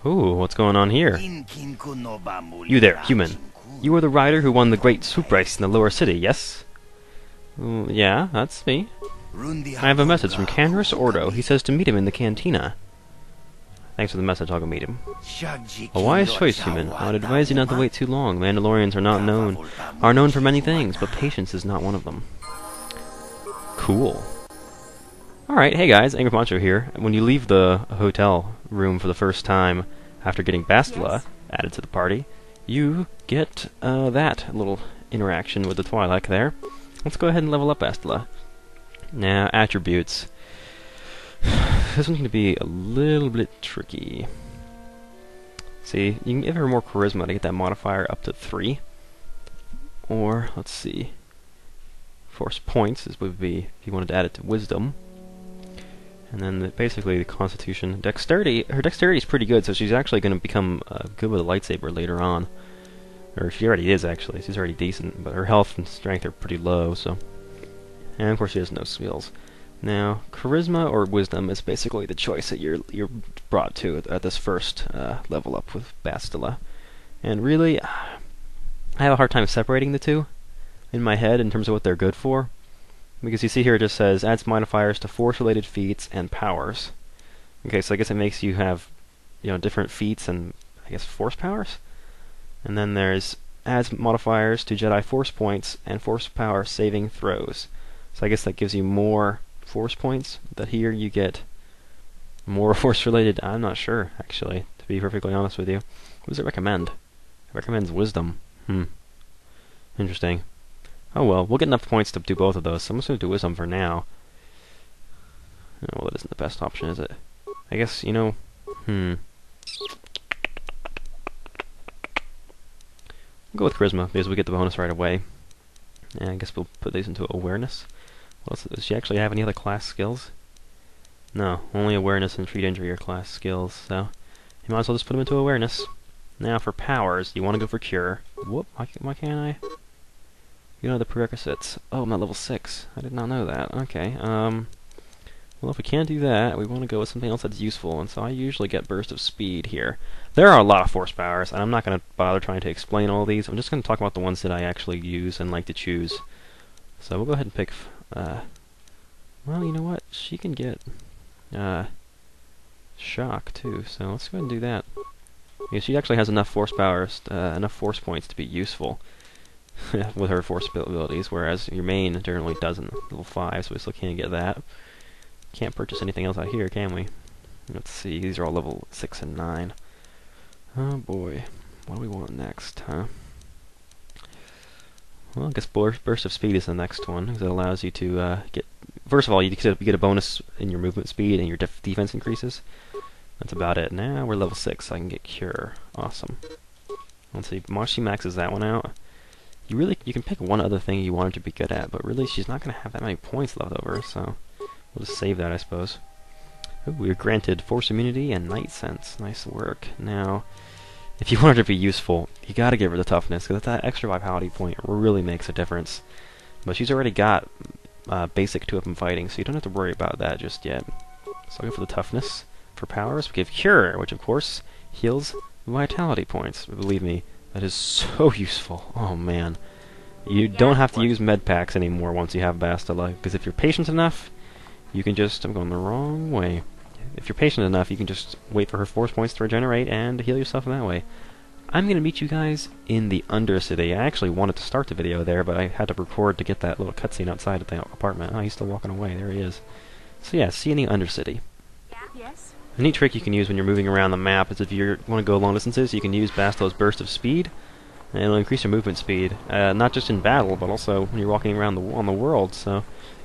Ooh, what's going on here? You there, human. You are the rider who won the great swoop race in the lower city, yes? Yeah, that's me. I have a message from Canrus Ordo. He says to meet him in the cantina. Thanks for the message, I'll go meet him. A wise choice, human. I would advise you not to wait too long. Mandalorians are known for many things, but patience is not one of them. Cool. Alright, hey guys, Angry Poncho here. When you leave the hotel room for the first time after getting Bastila added to the party, you get that little interaction with the Twi'lek there. Let's go ahead and level up Bastila. Now, attributes. This one's going to be a little bit tricky. See, you can give her more charisma to get that modifier up to 3. Or, let's see, force points would be if you wanted to add it to wisdom. And then basically the constitution. Dexterity, her dexterity is pretty good, so she's actually going to become good with a lightsaber later on. Or she already is, actually. She's already decent, but her health and strength are pretty low, so. And of course she has no skills. Now, charisma or wisdom is basically the choice that you're brought to at this first level up with Bastila. And really, I have a hard time separating the two in my head in terms of what they're good for. Because you see here it just says, adds modifiers to force-related feats and powers. Okay, so I guess it makes you have, different feats and, I guess, force powers? And then there's, adds modifiers to Jedi force points and force power saving throws. So I guess that gives you more force points, that here you get more force-related. I'm not sure, actually, to be perfectly honest with you. What does it recommend? It recommends wisdom. Interesting. Oh well, we'll get enough points to do both of those, so I'm just going to do wisdom for now. Oh, well, that isn't the best option, is it? I guess, We'll go with charisma, because we get the bonus right away. And I guess we'll put these into awareness. What else, does she actually have any other class skills? No, only awareness and treat injury are class skills, so you might as well just put them into awareness. Now for powers, you want to go for cure. Whoop, why can't I? You know the prerequisites. Oh, I'm at level 6. I did not know that. Okay, well if we can't do that, we want to go with something else that's useful, and so I usually get burst of speed here. There are a lot of force powers, and I'm not going to bother trying to explain all these. I'm just going to talk about the ones that I actually use and like to choose. So we'll go ahead and pick, well, you know what? She can get, shock, too, so let's go ahead and do that. Because she actually has enough force powers, enough force points to be useful with her force abilities, whereas your main generally doesn't. Level 5, so we still can't get that. Can't purchase anything else out here, can we? Let's see, these are all level 6 and 9. Oh boy, what do we want next, huh? Well, I guess Burst of Speed is the next one, because it allows you to get... First of all, you get a bonus in your movement speed, and your defense increases. That's about it. Now we're level 6, so I can get Cure. Awesome. Let's see, once she maxes that one out, you can pick one other thing you want her to be good at, but really she's not going to have that many points left over, so we'll just save that, I suppose. Ooh, we're granted Force Immunity and Night Sense. Nice work. Now, if you want her to be useful, you gotta give her the Toughness, because that extra Vitality point really makes a difference. But she's already got basic 2-weapon fighting, so you don't have to worry about that just yet. So I'll go for the Toughness. For powers, we give Cure, which of course heals Vitality points. But believe me, that is so useful. Oh man. You don't have to use med packs anymore once you have Bastila, because if you're patient enough, you can just... I'm going the wrong way. If you're patient enough, you can just wait for her force points to regenerate and heal yourself in that way. I'm going to meet you guys in the Undercity. I actually wanted to start the video there, but I had to record to get that little cutscene outside of the apartment. Oh, he's still walking away. There he is. So yeah, see you in the Undercity. Yes. A neat trick you can use when you're moving around the map is if you want to go long distances, you can use Bastila's Burst of Speed, and it'll increase your movement speed. Not just in battle, but also when you're walking around on the world, so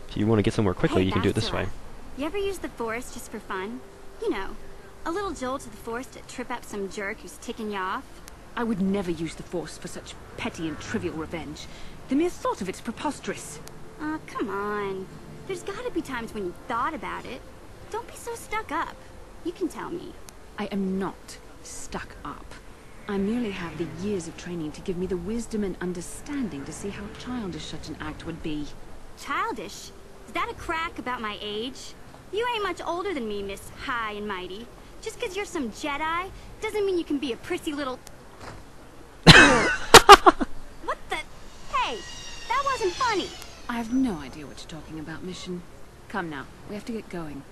if you want to get somewhere quickly, you can do it this way. You ever use the Force just for fun? You know, a little jolt to the Force to trip up some jerk who's ticking you off? I would never use the Force for such petty and trivial revenge. The mere thought of it's preposterous. Oh, come on. There's gotta be times when you thought about it. Don't be so stuck up. You can tell me. I am not stuck up. I merely have the years of training to give me the wisdom and understanding to see how childish such an act would be. Childish? Is that a crack about my age? You ain't much older than me, Miss High and Mighty. Just because you're some Jedi doesn't mean you can be a prissy little... What the... Hey, that wasn't funny. I have no idea what you're talking about, Mission. Come now, we have to get going.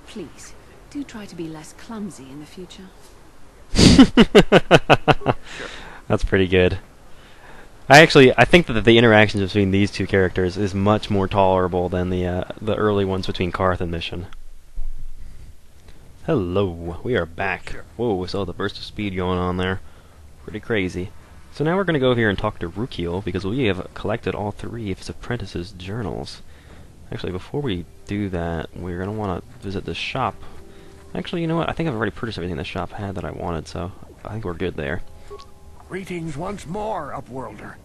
Please, do try to be less clumsy in the future. That's pretty good. I think that the interactions between these two characters is much more tolerable than the early ones between Karth and Mission. Hello, we are back. Whoa, we saw the burst of speed going on there. Pretty crazy. So now we're going to go here and talk to Rukiel, because we have collected all 3 of his apprentices' journals. Actually, before we do that, we're going to want to visit the shop. Actually, you know what? I think I've already purchased everything the shop had that I wanted, so I think we're good there. Greetings once more, Upworlder.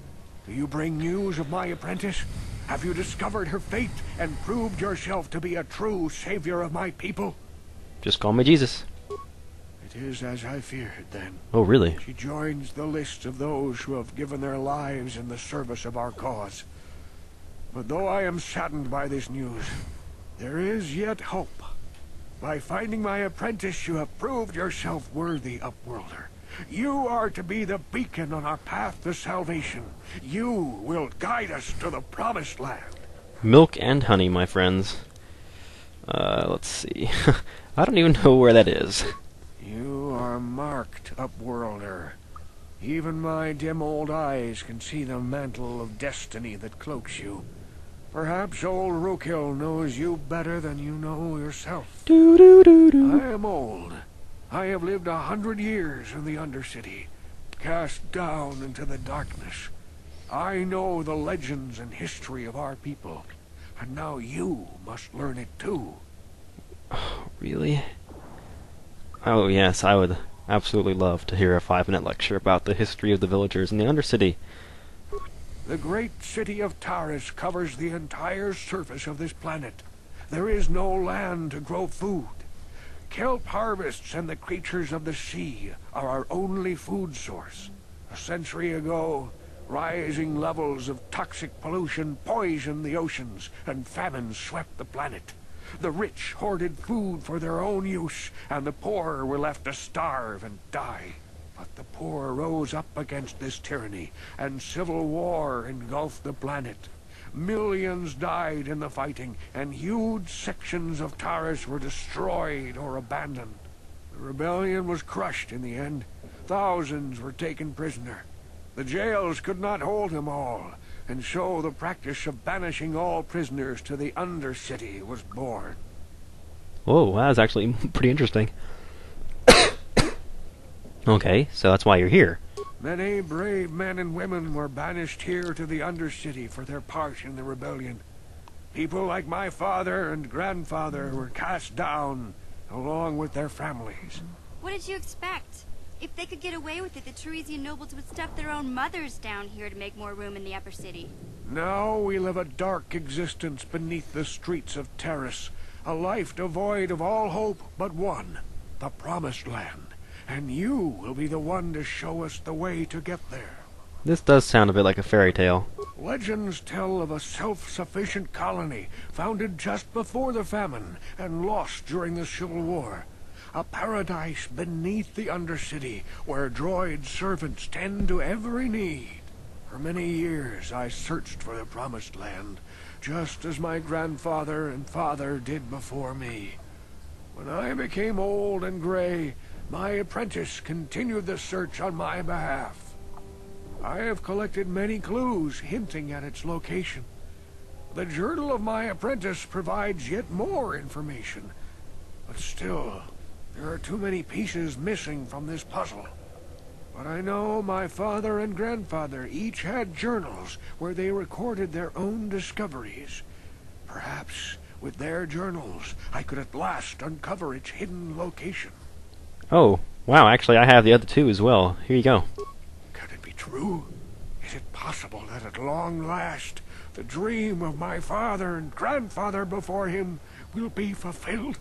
Do you bring news of my apprentice? Have you discovered her fate and proved yourself to be a true savior of my people? Just call me Jesus. It is as I feared, then. Oh, really? She joins the list of those who have given their lives in the service of our cause. But though I am saddened by this news, there is yet hope. By finding my apprentice, you have proved yourself worthy, Upworlder. You are to be the beacon on our path to salvation. You will guide us to the promised land. Milk and honey, my friends. Let's see. I don't even know where that is. You are marked, Upworlder. Even my dim old eyes can see the mantle of destiny that cloaks you. Perhaps old Rukiel knows you better than you know yourself. I am old. I have lived 100 years in the Undercity, cast down into the darkness. I know the legends and history of our people, and now you must learn it too. Really? Oh yes, I would absolutely love to hear a 5-minute lecture about the history of the villagers in the Undercity. The great city of Taris covers the entire surface of this planet. There is no land to grow food. Kelp harvests and the creatures of the sea are our only food source. A century ago, rising levels of toxic pollution poisoned the oceans, and famine swept the planet. The rich hoarded food for their own use, and the poor were left to starve and die. But the poor rose up against this tyranny, and civil war engulfed the planet. Millions died in the fighting, and huge sections of Taris were destroyed or abandoned. The rebellion was crushed in the end. Thousands were taken prisoner. The jails could not hold them all, and so the practice of banishing all prisoners to the Undercity was born. Whoa, that was actually pretty interesting. Okay, so that's why you're here. Many brave men and women were banished here to the Undercity for their part in the rebellion. People like my father and grandfather were cast down, along with their families. What did you expect? If they could get away with it, the Teresian nobles would stuff their own mothers down here to make more room in the upper city. Now we live a dark existence beneath the streets of Taris, a life devoid of all hope but one, the Promised Land. And you will be the one to show us the way to get there. This does sound a bit like a fairy tale. Legends tell of a self-sufficient colony founded just before the famine and lost during the Civil War. A paradise beneath the Undercity where droid servants tend to every need. For many years I searched for the Promised Land, just as my grandfather and father did before me. When I became old and gray, my apprentice continued the search on my behalf. I have collected many clues hinting at its location. The journal of my apprentice provides yet more information, but still, there are too many pieces missing from this puzzle. But I know my father and grandfather each had journals where they recorded their own discoveries. Perhaps with their journals, I could at last uncover its hidden location. Oh, wow, actually I have the other 2 as well. Here you go. Can it be true? Is it possible that at long last, the dream of my father and grandfather before him will be fulfilled?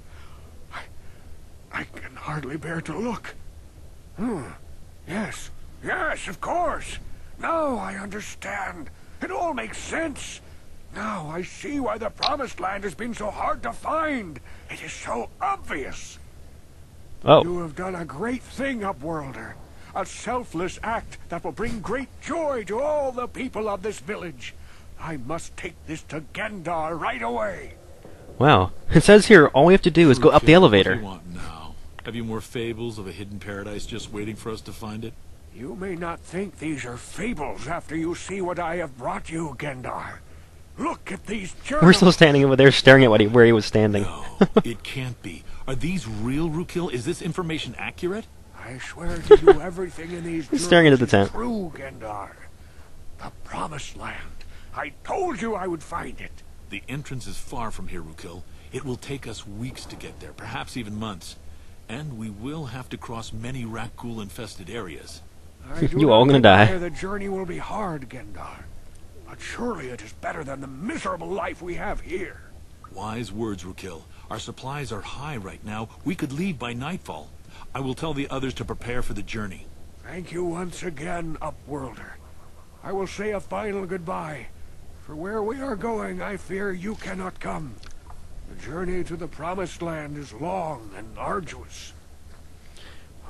I can hardly bear to look. Yes, of course. Now I understand. It all makes sense. Now I see why the Promised Land has been so hard to find. It is so obvious. Oh. You have done a great thing, Upworlder. A selfless act that will bring great joy to all the people of this village. I must take this to Gendar right away. Wow. It says here all we have to do is go up the elevator. What do you want now? Have you more fables of a hidden paradise just waiting for us to find it? You may not think these are fables after you see what I have brought you, Gendar. Look at these journals. We're still standing over there staring at where he was standing. No, it can't be. Are these real, Rukil? Is this information accurate? I swear to you, everything in these He's staring into the journals tent. is true, Gendar. The Promised Land. I told you I would find it. The entrance is far from here, Rukil. It will take us weeks to get there, perhaps even months. And we will have to cross many Rakghoul-infested areas. You all gonna die. The journey will be hard, Gendar. But surely it is better than the miserable life we have here. Wise words, Rukil. Our supplies are high right now. We could leave by nightfall. I will tell the others to prepare for the journey. Thank you once again, Upworlder. I will say a final goodbye. For where we are going, I fear you cannot come. The journey to the Promised Land is long and arduous.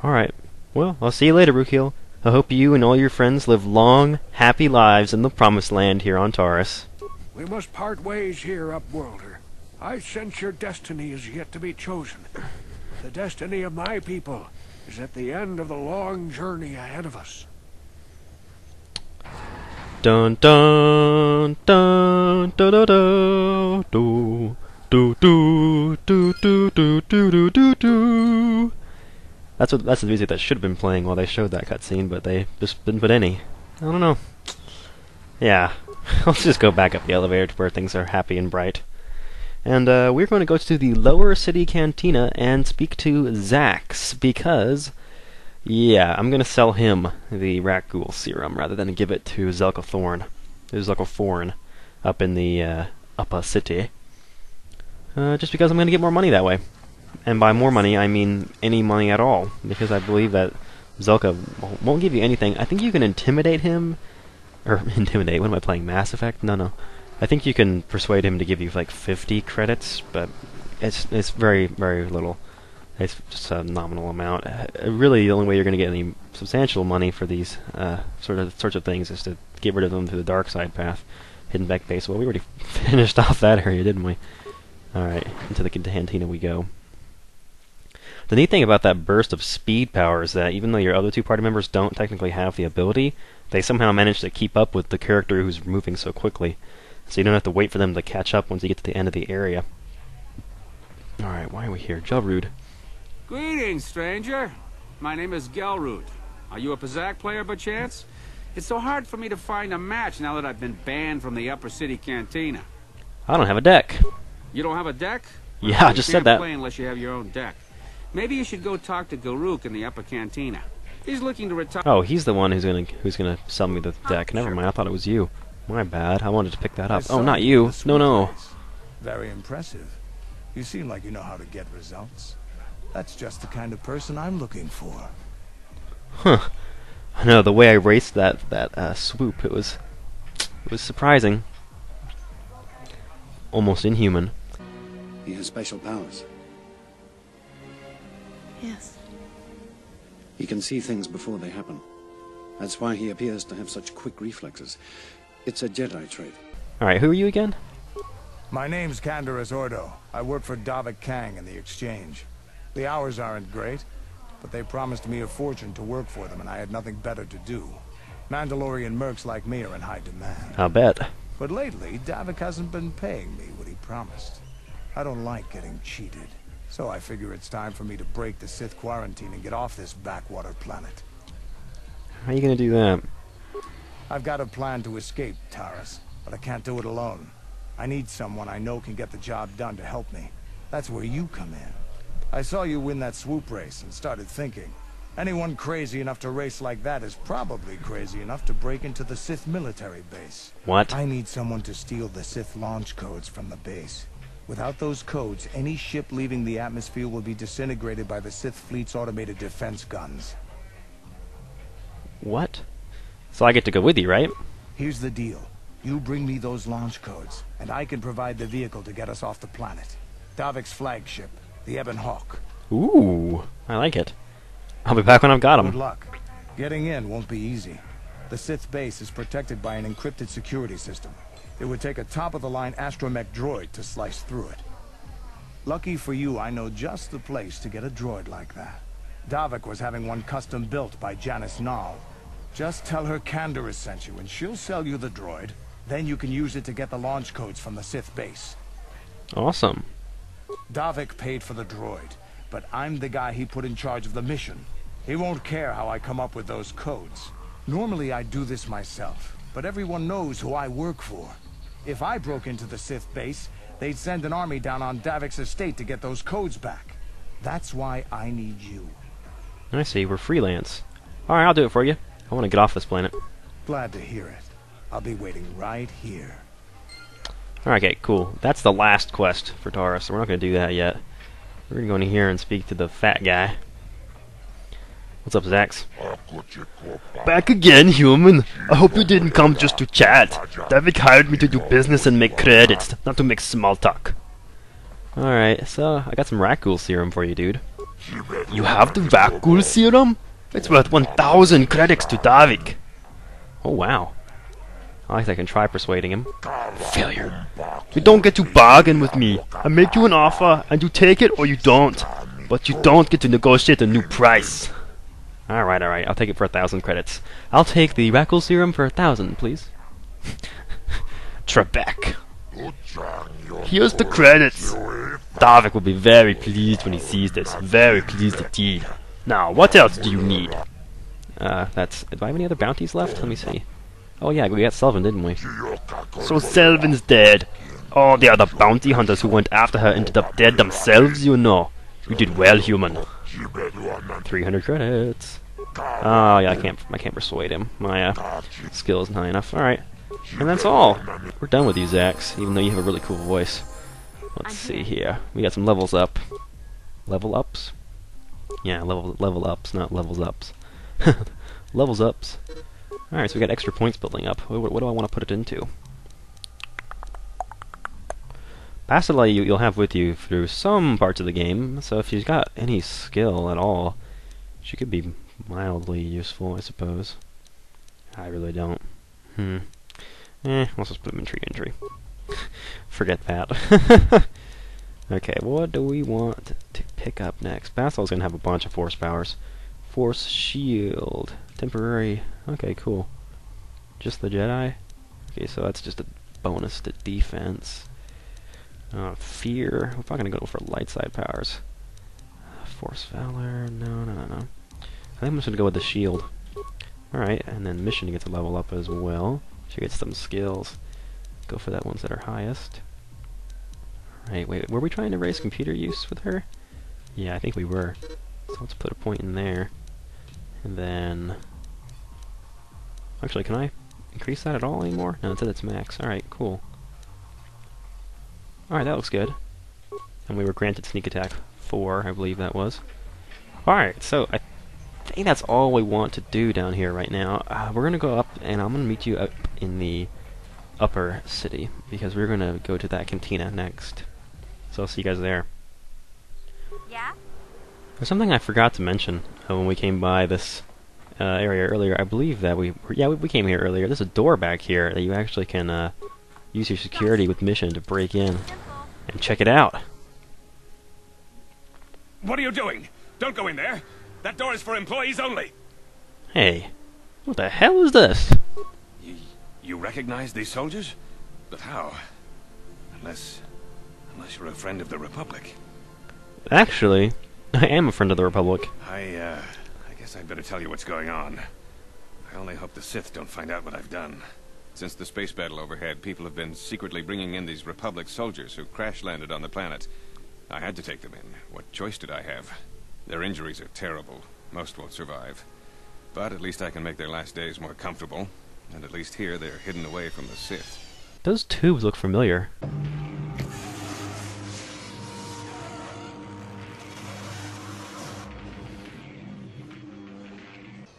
Alright. Well, I'll see you later, Rukil. I hope you and all your friends live long, happy lives in the Promised Land here on Taurus. We must part ways here, Upworlder. I sense your destiny is yet to be chosen. The destiny of my people is at the end of the long journey ahead of us. Dun dun dun da da da do do do do do do do do do. That's the music that should have been playing while they showed that cutscene, but they just didn't put any. I don't know. Yeah, let's just go back up the elevator to where things are happy and bright. And we're going to go to the lower city cantina and speak to Zax, because, yeah, I'm going to sell him the Rakghoul serum rather than give it to Zelkathorn up in the upper city. Just because I'm going to get more money that way. And by more money, I mean any money at all, because I believe that Zelka won't give you anything. I think you can intimidate him, or intimidate, what am I playing, Mass Effect? No. I think you can persuade him to give you like 50 credits, but it's very, very little. It's just a nominal amount. Really, the only way you're going to get any substantial money for these sorts of things is to get rid of them through the dark side path, hidden back base. Well, we already finished off that area, didn't we? Alright, into the cantina we go. The neat thing about that burst of speed power is that even though your other two party members don't technically have the ability, they somehow manage to keep up with the character who's moving so quickly. So you don't have to wait for them to catch up once you get to the end of the area. Alright, why are we here? Gelrude. Greetings, stranger. My name is Gelrude. Are you a Pazak player by chance? It's so hard for me to find a match now that I've been banned from the Upper City Cantina. I don't have a deck. You don't have a deck? Yeah, I just said that. You can't play unless you have your own deck. Maybe you should go talk to Garuk in the Upper Cantina. He's looking to retire. Oh, he's the one who's gonna sell me the deck. Never mind, I thought it was you. My bad. I wanted to pick that up. Oh, not you. No. Very impressive. You seem like you know how to get results. That's just the kind of person I'm looking for. Huh. I know, the way I raced that swoop, it was surprising. Almost inhuman. He has special powers. Yes. He can see things before they happen. That's why he appears to have such quick reflexes. It's a Jedi trait. Alright, who are you again? My name's Canderous Ordo. I work for Davik Kang in the Exchange. The hours aren't great, but they promised me a fortune to work for them, and I had nothing better to do. Mandalorian mercs like me are in high demand. I'll bet. But lately, Davik hasn't been paying me what he promised. I don't like getting cheated, so I figure it's time for me to break the Sith quarantine and get off this backwater planet. How are you gonna do that? I've got a plan to escape, Taurus, but I can't do it alone. I need someone I know can get the job done to help me. That's where you come in. I saw you win that swoop race and started thinking, anyone crazy enough to race like that is probably crazy enough to break into the Sith military base. What? I need someone to steal the Sith launch codes from the base. Without those codes, any ship leaving the atmosphere will be disintegrated by the Sith fleet's automated defense guns. What? So I get to go with you, right? Here's the deal. You bring me those launch codes, and I can provide the vehicle to get us off the planet. Davik's flagship, the Ebon Hawk. Ooh, I like it. I'll be back when I've got Good him. luck. Getting in won't be easy. The Sith base is protected by an encrypted security system. It would take a top-of-the-line astromech droid to slice through it. Lucky for you, I know just the place to get a droid like that. Davik was having one custom built by Janice Nall. Just tell her Canderous sent you, and she'll sell you the droid. Then you can use it to get the launch codes from the Sith base. Awesome. Davik paid for the droid, but I'm the guy he put in charge of the mission. He won't care how I come up with those codes. Normally I do this myself, but everyone knows who I work for. If I broke into the Sith base, they'd send an army down on Davik's estate to get those codes back. That's why I need you. I see, we're freelance. Alright, I'll do it for you. I want to get off this planet. Glad to hear it. I'll be waiting right here. Alright, okay, cool. That's the last quest for Taurus, so we're not going to do that yet. We're going to go in here and speak to the fat guy. What's up, Zax? Back again, human. I hope you didn't come just to chat. Davik hired me to do business and make credits, not to make small talk. Alright, so I got some Rakghoul serum for you, dude. You have the Rakghoul serum? It's worth 1,000 credits to Davik. Oh, wow. I like I can try persuading him. Failure. You don't get to bargain with me. I make you an offer, and you take it or you don't. But you don't get to negotiate a new price. Alright, I'll take it for 1,000 credits. I'll take the Rakghoul serum for 1,000, please. Trebek. Here's the credits. Davik will be very pleased when he sees this. Very pleased indeed. Now, what else do you need? Do I have any other bounties left? Let me see. Oh yeah, we got Selvin, didn't we? So Selvin's dead. All the other bounty hunters who went after her ended up dead themselves, you know. You did well, human. 300 credits. Oh yeah, I can't persuade him. My skill isn't high enough. Alright. And that's all. We're done with you, Zax, even though you have a really cool voice. Let's see here. We got some levels up. Level ups? Yeah, level ups, not levels ups. Levels ups. Alright, so we got extra points building up. What do I want to put it into? Bastila you'll have with you through some parts of the game, so if she's got any skill at all, she could be mildly useful, I suppose. I really don't. Let's just put them in injury. Forget that. Okay, what do we want to pick up next? Bastil's gonna have a bunch of force powers. Force shield. Temporary. Okay, cool. Just the Jedi? Okay, so that's just a bonus to defense. Fear. We're probably gonna go for light side powers. Force valor. No. I think I'm just gonna go with the shield. Alright, and then mission gets a level up as well. She gets some skills. Go for that ones that are highest. Alright, wait, were we trying to raise computer use with her? Yeah, I think we were. So let's put a point in there. And then... Actually, can I increase that at all anymore? No, it said it's max. Alright, cool. Alright, that looks good. And we were granted sneak attack 4, I believe that was. Alright, so I think that's all we want to do down here right now. We're going to go up, and I'm going to meet you up in the upper city, because we're going to go to that cantina next. So I'll see you guys there. Yeah? There's something I forgot to mention when we came by this area earlier. I believe that we came here earlier. There's a door back here that you actually can use your security with mission to break in and check it out. What are you doing? Don't go in there. That door is for employees only. Hey, what the hell is this? You recognize these soldiers? But how? Unless you're a friend of the Republic. Actually, I am a friend of the Republic. I guess I'd better tell you what's going on. I only hope the Sith don't find out what I've done. Since the space battle overhead, people have been secretly bringing in these Republic soldiers who crash-landed on the planet. I had to take them in. What choice did I have? Their injuries are terrible. Most won't survive. But at least I can make their last days more comfortable. And at least here, they're hidden away from the Sith. Those tubes look familiar.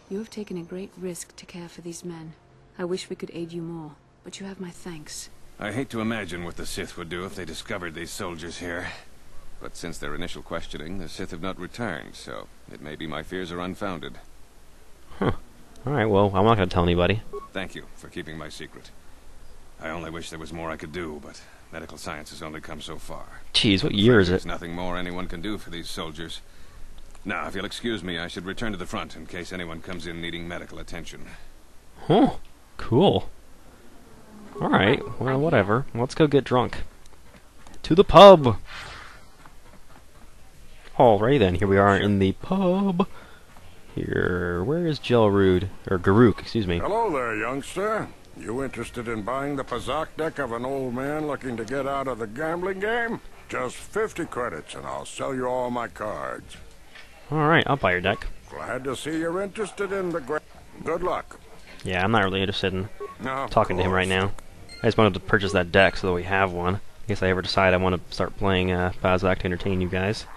You have taken a great risk to care for these men. I wish we could aid you more, but you have my thanks. I hate to imagine what the Sith would do if they discovered these soldiers here. But since their initial questioning, the Sith have not returned, so it may be my fears are unfounded. Huh. Alright, well, I'm not going to tell anybody. Thank you for keeping my secret. I only wish there was more I could do, but medical science has only come so far. Jeez, what year is it? There's nothing more anyone can do for these soldiers. Now, if you'll excuse me, I should return to the front in case anyone comes in needing medical attention. Huh. Cool. Alright, well, whatever. Let's go get drunk. To the pub! Alrighty then, here we are in the pub. Here, where is Gelrude? Or Garuk, excuse me. Hello there, youngster. You interested in buying the Pazak deck of an old man looking to get out of the gambling game? Just 50 credits and I'll sell you all my cards. Alright, I'll buy your deck. Glad to see you're interested in the good luck. Yeah, I'm not really interested in talking to him right now. I just wanted to purchase that deck so that we have one. In case I ever decide I want to start playing Pazak to entertain you guys.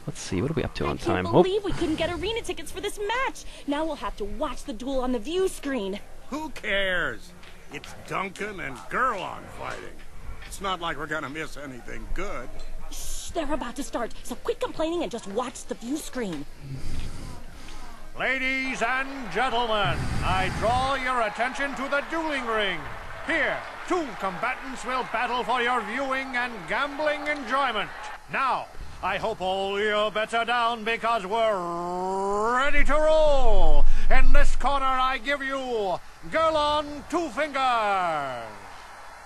Let's see, what are we up to on time? I can't believe we couldn't get arena tickets for this match. Now we'll have to watch the duel on the view screen. Who cares? It's Duncan and Gurlon fighting. It's not like we're gonna miss anything good. Shh, they're about to start, so quit complaining and just watch the view screen. Ladies and gentlemen, I draw your attention to the dueling ring. Here, two combatants will battle for your viewing and gambling enjoyment. Now, I hope all your bets are down because we're ready to roll. In this corner, I give you Gurlon Two Fingers.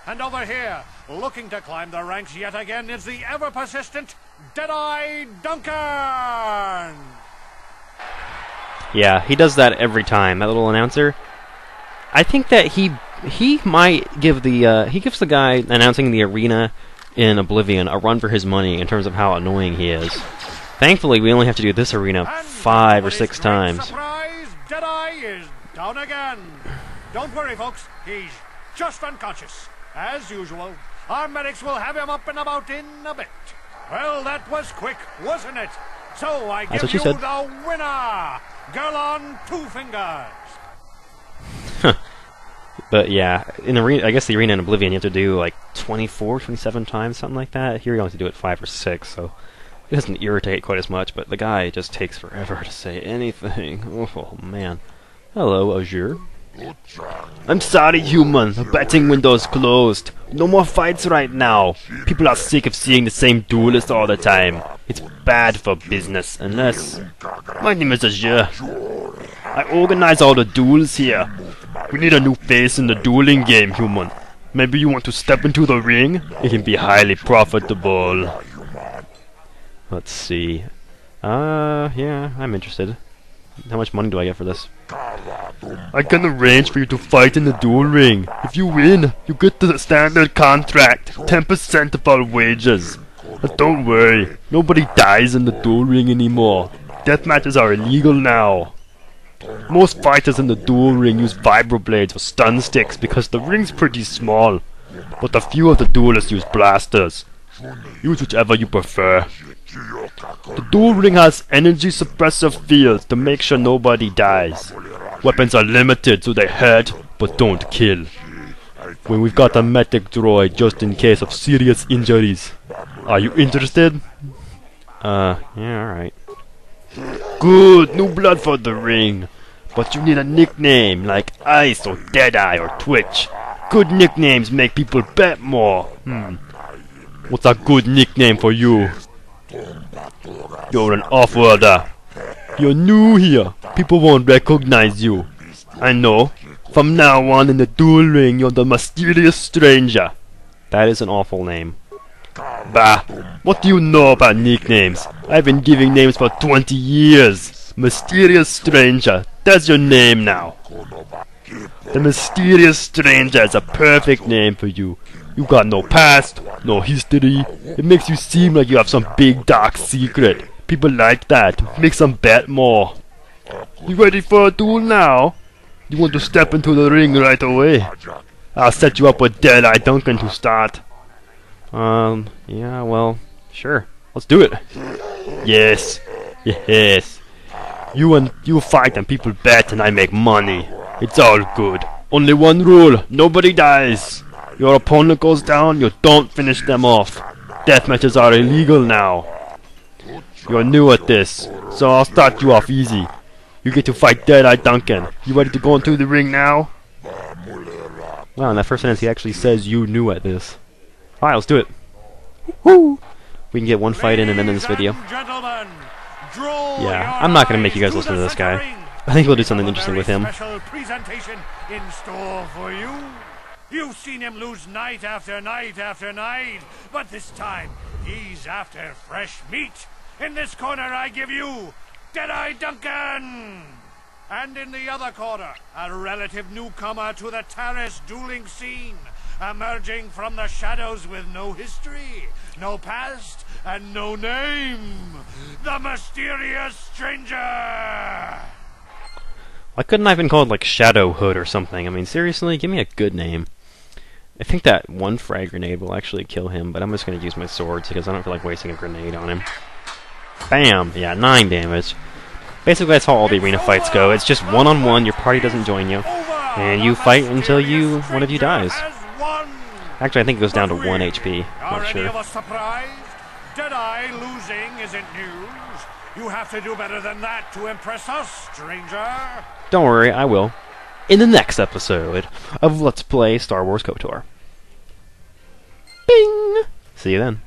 And over here, looking to climb the ranks yet again, is the ever-persistent Deadeye Duncan. Yeah, he does that every time, that little announcer. I think that he might give the, he gives the guy announcing the arena in Oblivion a run for his money in terms of how annoying he is. Thankfully, we only have to do this arena 5 or 6 times. Surprise, Deadeye is down again. Don't worry, folks. He's just unconscious. As usual, our medics will have him up and about in a bit. Well, that was quick, wasn't it? So I give you the winner, Gurlon Two Fingers. But yeah, in arena, I guess the arena in Oblivion you have to do like 24, 27 times, something like that. Here you only have to do it 5 or 6, so it doesn't irritate quite as much, but the guy just takes forever to say anything. Oh man. Hello, Azure. I'm sorry, human. The betting window's closed. No more fights right now. People are sick of seeing the same duelist all the time. It's bad for business, unless... My name is Azure. I organize all the duels here. We need a new face in the dueling game, human. Maybe you want to step into the ring? It can be highly profitable. Let's see. Yeah, I'm interested. How much money do I get for this? I can arrange for you to fight in the duel ring. If you win, you get the standard contract, 10% of our wages. But don't worry, nobody dies in the duel ring anymore. Death matches are illegal now. Most fighters in the duel ring use vibroblades or stun sticks because the ring's pretty small. But a few of the duelists use blasters. Use whichever you prefer. The duel ring has energy suppressor fields to make sure nobody dies. Weapons are limited so they hurt but don't kill. When we've got a medic droid just in case of serious injuries. Are you interested? Yeah, alright. Good, new blood for the ring. But you need a nickname like Ice or Deadeye or Twitch. Good nicknames make people bet more. What's a good nickname for you? You're an off-worlder. You're new here. People won't recognize you. I know. From now on in the duel ring, you're the mysterious stranger. That is an awful name. Bah, what do you know about nicknames? I've been giving names for 20 years. Mysterious stranger, that's your name now. The mysterious stranger is a perfect name for you. You got no past, no history. It makes you seem like you have some big dark secret. People like that. Makes them bet more. You ready for a duel now? You want to step into the ring right away? I'll set you up with Deadeye Duncan to start. Yeah, well, sure. Let's do it. Yes. Yes. You fight and people bet and I make money. It's all good. Only one rule. Nobody dies. Your opponent goes down, you don't finish them off. Deathmatches are illegal now. You're new at this, so I'll start you off easy. You get to fight Deadeye Duncan. You ready to go into the ring now? Wow, in that first sentence he actually says you new at this. Alright, let's do it. Woo! We can get one fight in and end this video. Yeah, I'm not gonna make you guys listen to this guy. I think we'll do something interesting with him. Special presentation in store for you. You've seen him lose night after night after night, but this time he's after fresh meat. In this corner I give you Deadeye Duncan! And in the other corner, a relative newcomer to the terrace dueling scene, emerging from the shadows with no history, no past, and no name, the mysterious stranger! Why couldn't I have been called like Shadow Hood or something? I mean, seriously, give me a good name. I think that one frag grenade will actually kill him, but I'm just going to use my swords because I don't feel like wasting a grenade on him. Bam! Yeah, 9 damage. Basically, that's how all the arena fights go. It's just one-on-one, your party doesn't join you, and you fight until one of you dies. Actually, I think it goes down to 1 HP. Not sure. Are any of us surprised? Deadeye losing isn't news. You have to do better than that to impress us, stranger. Don't worry, I will. In the next episode of Let's Play Star Wars KotOR. Bing! See you then.